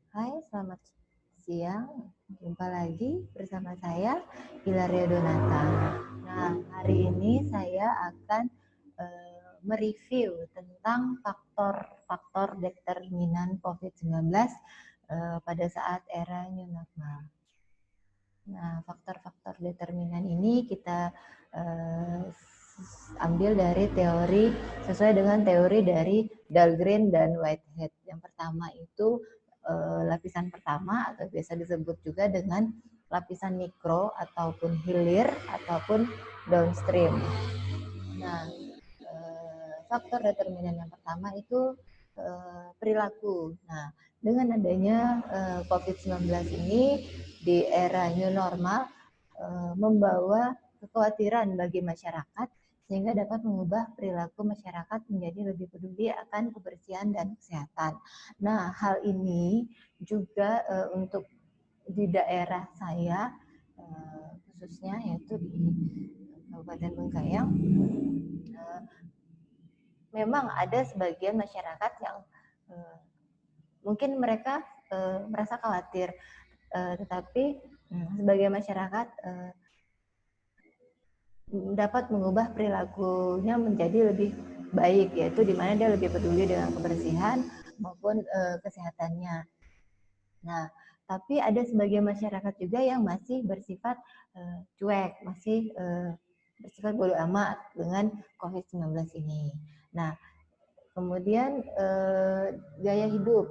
Hai, selamat siang. Jumpa lagi bersama saya, Ilaria Donata. Nah, hari ini saya akan mereview tentang faktor-faktor determinan COVID-19 pada saat era new normal. Nah, faktor-faktor determinan ini kita ambil dari teori sesuai dengan teori dari Dahlgren dan Whitehead. Yang pertama itu lapisan pertama atau biasa disebut juga dengan lapisan mikro ataupun hilir ataupun downstream. Nah, faktor determinan yang pertama itu perilaku. Nah, dengan adanya COVID-19 ini di era new normal membawa kekhawatiran bagi masyarakat sehingga dapat mengubah perilaku masyarakat menjadi lebih peduli akan kebersihan dan kesehatan. Nah, hal ini juga untuk di daerah saya khususnya yaitu di Kabupaten Bengkayang, memang ada sebagian masyarakat yang mungkin mereka merasa khawatir, tetapi sebagai masyarakat dapat mengubah perilakunya menjadi lebih baik, yaitu di mana dia lebih peduli dengan kebersihan maupun kesehatannya. Nah, tapi ada sebagian masyarakat juga yang masih bersifat cuek, masih bersifat bodo amat dengan COVID-19 ini. Nah, kemudian gaya hidup,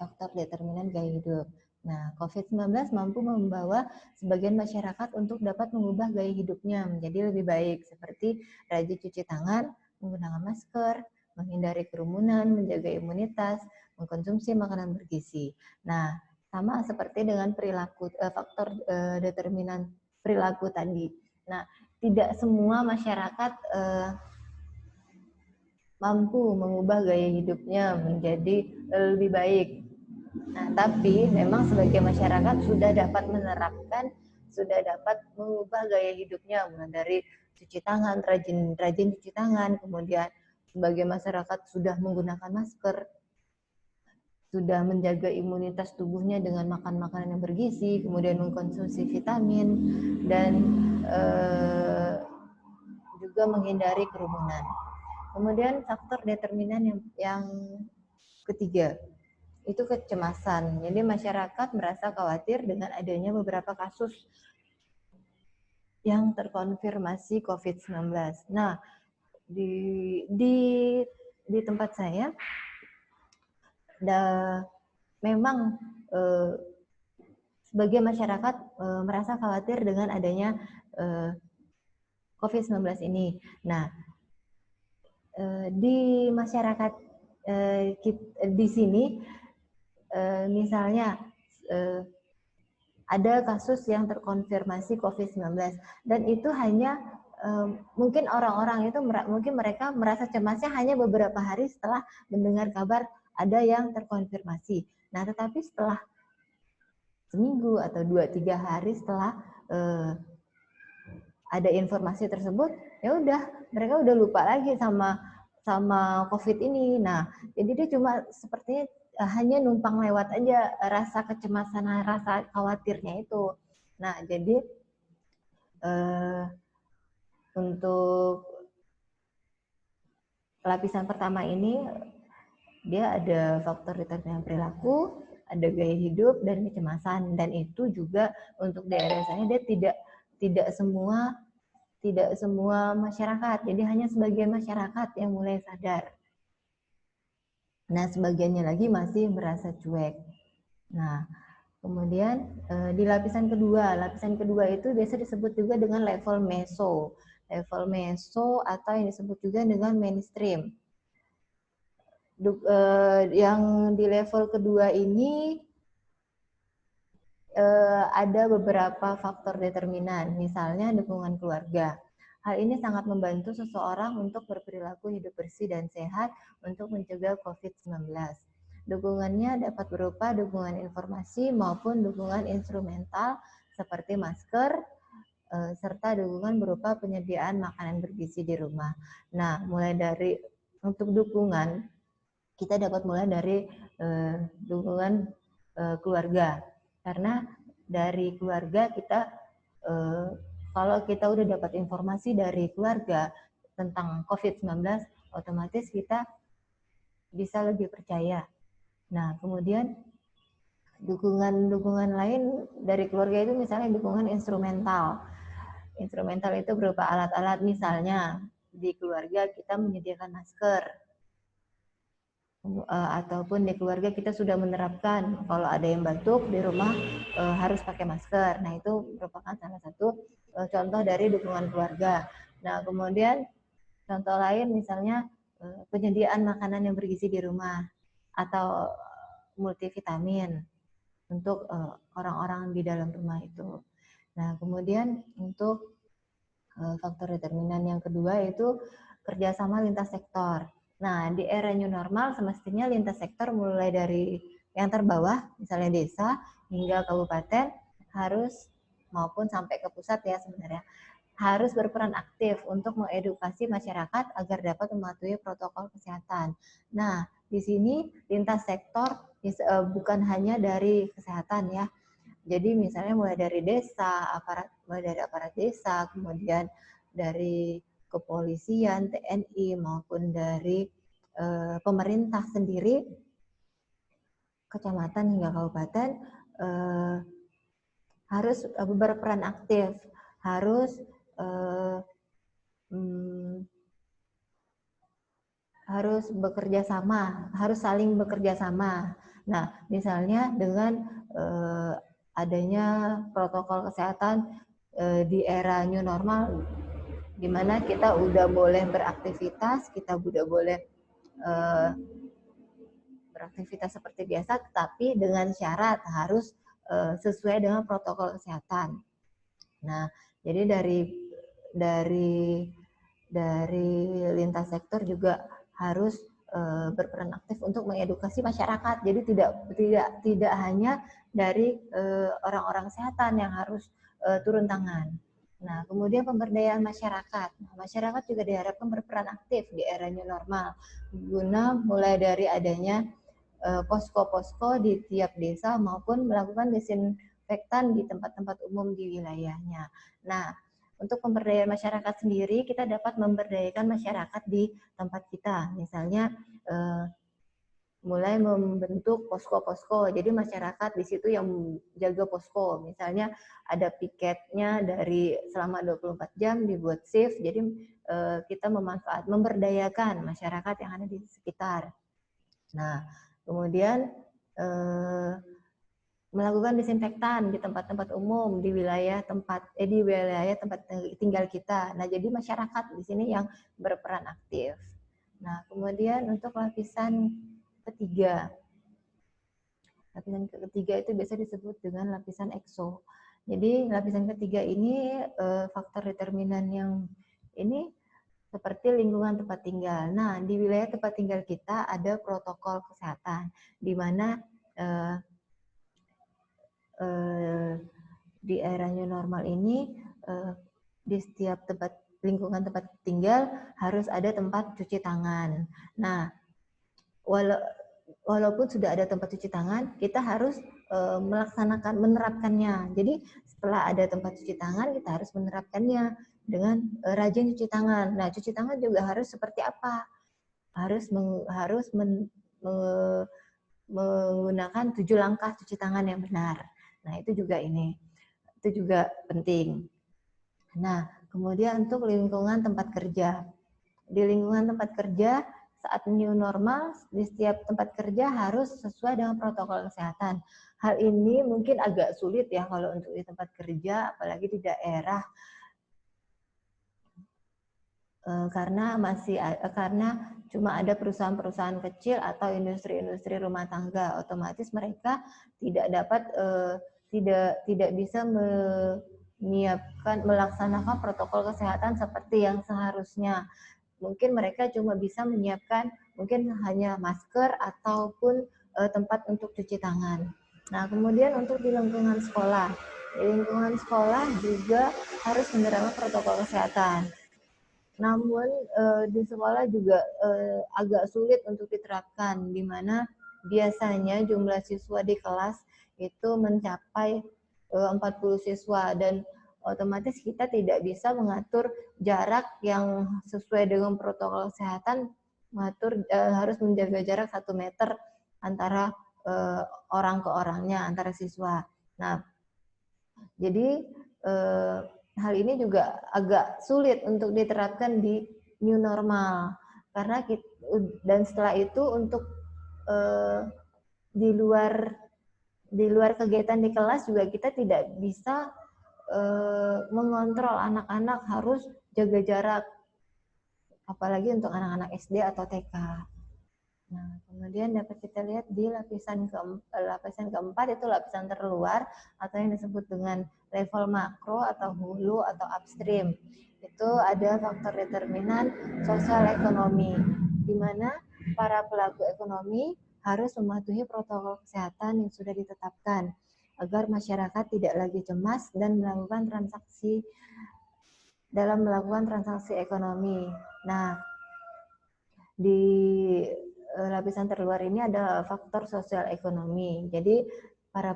faktor determinan gaya hidup. Nah, COVID-19 mampu membawa sebagian masyarakat untuk dapat mengubah gaya hidupnya menjadi lebih baik, seperti rajin cuci tangan, menggunakan masker, menghindari kerumunan, menjaga imunitas, mengkonsumsi makanan bergizi. Nah, sama seperti dengan perilaku faktor determinan perilaku tadi. Nah, tidak semua masyarakat mampu mengubah gaya hidupnya menjadi lebih baik. Nah, tapi memang sebagai masyarakat sudah dapat menerapkan, sudah dapat mengubah gaya hidupnya, mulai dari cuci tangan, rajin cuci tangan, kemudian sebagai masyarakat sudah menggunakan masker, sudah menjaga imunitas tubuhnya dengan makan makanan yang bergizi, kemudian mengkonsumsi vitamin, dan juga menghindari kerumunan. Kemudian faktor determinan yang ketiga, itu kecemasan. Jadi masyarakat merasa khawatir dengan adanya beberapa kasus yang terkonfirmasi COVID-19. Nah, di tempat saya memang sebagian masyarakat merasa khawatir dengan adanya COVID-19 ini. Nah, di masyarakat di sini misalnya ada kasus yang terkonfirmasi COVID-19 dan itu hanya mungkin orang-orang itu mungkin mereka merasa cemasnya hanya beberapa hari setelah mendengar kabar ada yang terkonfirmasi. Nah, tetapi setelah seminggu atau 2-3 hari setelah ada informasi tersebut, ya udah mereka udah lupa lagi sama COVID ini. Nah, jadi dia cuma sepertinya hanya numpang lewat aja rasa kecemasan, rasa khawatirnya itu. Nah, jadi untuk lapisan pertama ini dia ada faktor determinan perilaku, ada gaya hidup dan kecemasan, dan itu juga untuk daerah saya dia tidak semua masyarakat, jadi hanya sebagian masyarakat yang mulai sadar. Nah, sebagiannya lagi masih merasa cuek. Nah, kemudian di lapisan kedua itu biasa disebut juga dengan level meso atau yang disebut juga dengan mainstream. Yang di level kedua ini ada beberapa faktor determinan, misalnya dukungan keluarga. Hal ini sangat membantu seseorang untuk berperilaku hidup bersih dan sehat untuk mencegah COVID-19. Dukungannya dapat berupa dukungan informasi maupun dukungan instrumental seperti masker, serta dukungan berupa penyediaan makanan bergizi di rumah. Nah, mulai dari untuk dukungan kita dapat mulai dari dukungan keluarga. Karena dari keluarga kita, kalau kita udah dapat informasi dari keluarga tentang COVID-19, otomatis kita bisa lebih percaya. Nah, kemudian dukungan lain dari keluarga itu misalnya dukungan instrumental. Instrumental itu berupa alat-alat, misalnya di keluarga kita menyediakan masker, ataupun di keluarga kita sudah menerapkan kalau ada yang batuk di rumah harus pakai masker. Nah, itu merupakan salah satu contoh dari dukungan keluarga. Nah, kemudian contoh lain misalnya penyediaan makanan yang bergizi di rumah atau multivitamin untuk orang-orang di dalam rumah itu. Nah, kemudian untuk faktor determinan yang kedua itu kerjasama lintas sektor. Nah, di era new normal semestinya lintas sektor mulai dari yang terbawah, misalnya desa, hingga kabupaten, harus maupun sampai ke pusat ya sebenarnya, harus berperan aktif untuk mengedukasi masyarakat agar dapat mematuhi protokol kesehatan. Nah, di sini lintas sektor bukan hanya dari kesehatan ya. Jadi misalnya mulai dari desa, mulai dari aparat desa, kemudian dari kepolisian, TNI maupun dari pemerintah sendiri, kecamatan hingga kabupaten harus berperan aktif, harus harus bekerja sama, harus saling bekerja sama. Nah, misalnya dengan adanya protokol kesehatan di era new normal, di mana kita udah boleh beraktivitas, kita udah boleh beraktivitas seperti biasa, tetapi dengan syarat harus sesuai dengan protokol kesehatan. Nah, jadi dari lintas sektor juga harus berperan aktif untuk mengedukasi masyarakat. Jadi tidak hanya dari orang-orang kesehatan yang harus turun tangan. Nah, kemudian pemberdayaan masyarakat. Nah, masyarakat juga diharapkan berperan aktif di era new normal, guna mulai dari adanya posko-posko di tiap desa maupun melakukan desinfektan di tempat-tempat umum di wilayahnya. Nah, untuk pemberdayaan masyarakat sendiri, kita dapat memberdayakan masyarakat di tempat kita. Misalnya, mulai membentuk posko-posko. Jadi masyarakat di situ yang jaga posko. Misalnya ada piketnya dari selama 24 jam dibuat shift. Jadi kita memberdayakan masyarakat yang ada di sekitar. Nah, kemudian melakukan disinfektan di tempat-tempat umum di wilayah tempat tinggal kita. Nah, jadi masyarakat di sini yang berperan aktif. Nah, kemudian untuk lapisan ketiga. Lapisan ketiga itu biasa disebut dengan lapisan exo. Jadi lapisan ketiga ini faktor determinan yang ini seperti lingkungan tempat tinggal. Nah, di wilayah tempat tinggal kita ada protokol kesehatan, di mana di era new normal ini di setiap lingkungan tempat tinggal harus ada tempat cuci tangan. Nah, walaupun sudah ada tempat cuci tangan, kita harus menerapkannya. Jadi setelah ada tempat cuci tangan, kita harus menerapkannya dengan rajin cuci tangan. Nah, cuci tangan juga harus seperti apa? Harus menggunakan 7 langkah cuci tangan yang benar. Nah, itu juga penting. Nah, kemudian untuk lingkungan tempat kerja. Di lingkungan tempat kerja, saat new normal, di setiap tempat kerja harus sesuai dengan protokol kesehatan. Hal ini mungkin agak sulit ya kalau untuk di tempat kerja, apalagi di daerah, karena cuma ada perusahaan-perusahaan kecil atau industri-industri rumah tangga, otomatis mereka tidak bisa melaksanakan protokol kesehatan seperti yang seharusnya. Mungkin mereka cuma bisa menyiapkan mungkin hanya masker ataupun tempat untuk cuci tangan. Nah, kemudian untuk di lingkungan sekolah. Di lingkungan sekolah juga harus menerapkan protokol kesehatan. Namun di sekolah juga agak sulit untuk diterapkan, di mana biasanya jumlah siswa di kelas itu mencapai 40 siswa dan otomatis kita tidak bisa mengatur jarak yang sesuai dengan protokol kesehatan, mengatur harus menjaga jarak 1 meter antara orang ke orangnya, antara siswa. Nah, jadi hal ini juga agak sulit untuk diterapkan di new normal karena kita, dan setelah itu untuk di luar kegiatan di kelas juga kita tidak bisa mengontrol anak-anak harus jaga jarak, apalagi untuk anak-anak SD atau TK. Nah, kemudian dapat kita lihat di lapisan keempat itu lapisan terluar atau yang disebut dengan level makro atau hulu atau upstream. Itu ada faktor determinan sosial ekonomi, di mana para pelaku ekonomi harus mematuhi protokol kesehatan yang sudah ditetapkan agar masyarakat tidak lagi cemas dan melakukan transaksi ekonomi. Nah, di lapisan terluar ini ada faktor sosial ekonomi. Jadi para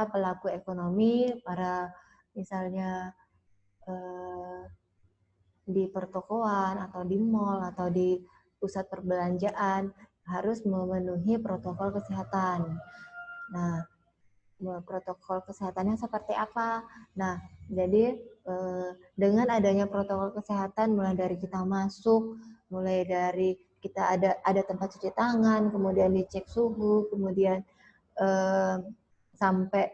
pelaku ekonomi, para misalnya di pertokoan atau di mall atau di pusat perbelanjaan harus memenuhi protokol kesehatan. Nah, protokol kesehatannya seperti apa? Nah, jadi dengan adanya protokol kesehatan mulai dari kita masuk, mulai dari kita ada tempat cuci tangan, kemudian dicek suhu, kemudian sampai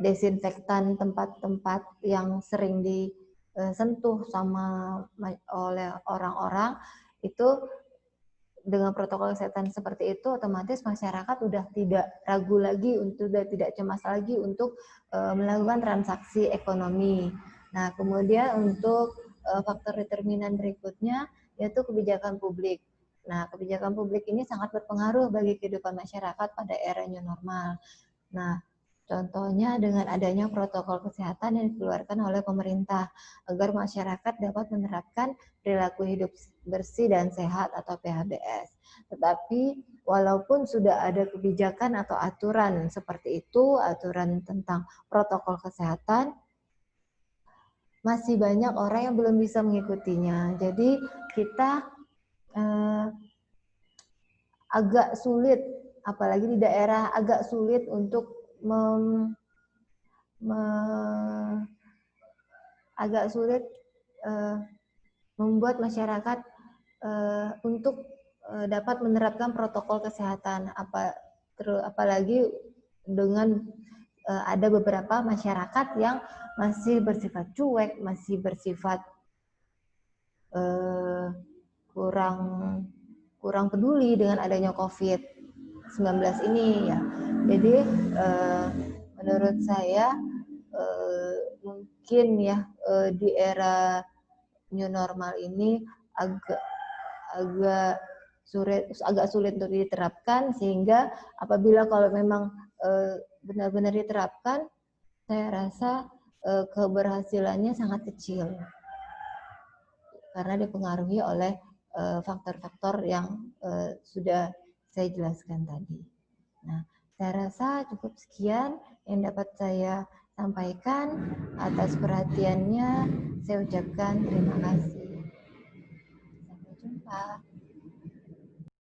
desinfektan tempat-tempat yang sering disentuh oleh orang-orang itu. Dengan protokol kesehatan seperti itu, otomatis masyarakat udah tidak ragu lagi, sudah tidak cemas lagi untuk melakukan transaksi ekonomi. Nah, kemudian untuk faktor determinan berikutnya yaitu kebijakan publik. Nah, kebijakan publik ini sangat berpengaruh bagi kehidupan masyarakat pada era new normal. Nah, contohnya dengan adanya protokol kesehatan yang dikeluarkan oleh pemerintah agar masyarakat dapat menerapkan perilaku hidup bersih dan sehat atau PHBS. Tetapi walaupun sudah ada kebijakan atau aturan seperti itu, aturan tentang protokol kesehatan, masih banyak orang yang belum bisa mengikutinya. Jadi kita agak sulit, apalagi di daerah, agak sulit untuk agak sulit membuat masyarakat untuk dapat menerapkan protokol kesehatan, apalagi dengan ada beberapa masyarakat yang masih bersifat cuek, masih bersifat kurang peduli dengan adanya COVID-19 ini ya. Jadi menurut saya mungkin ya di era new normal ini agak sulit untuk diterapkan, sehingga apabila kalau memang benar-benar diterapkan, saya rasa keberhasilannya sangat kecil karena dipengaruhi oleh faktor-faktor yang sudah saya jelaskan tadi. Nah, saya rasa cukup sekian yang dapat saya sampaikan. Atas perhatiannya, saya ucapkan terima kasih. Sampai jumpa.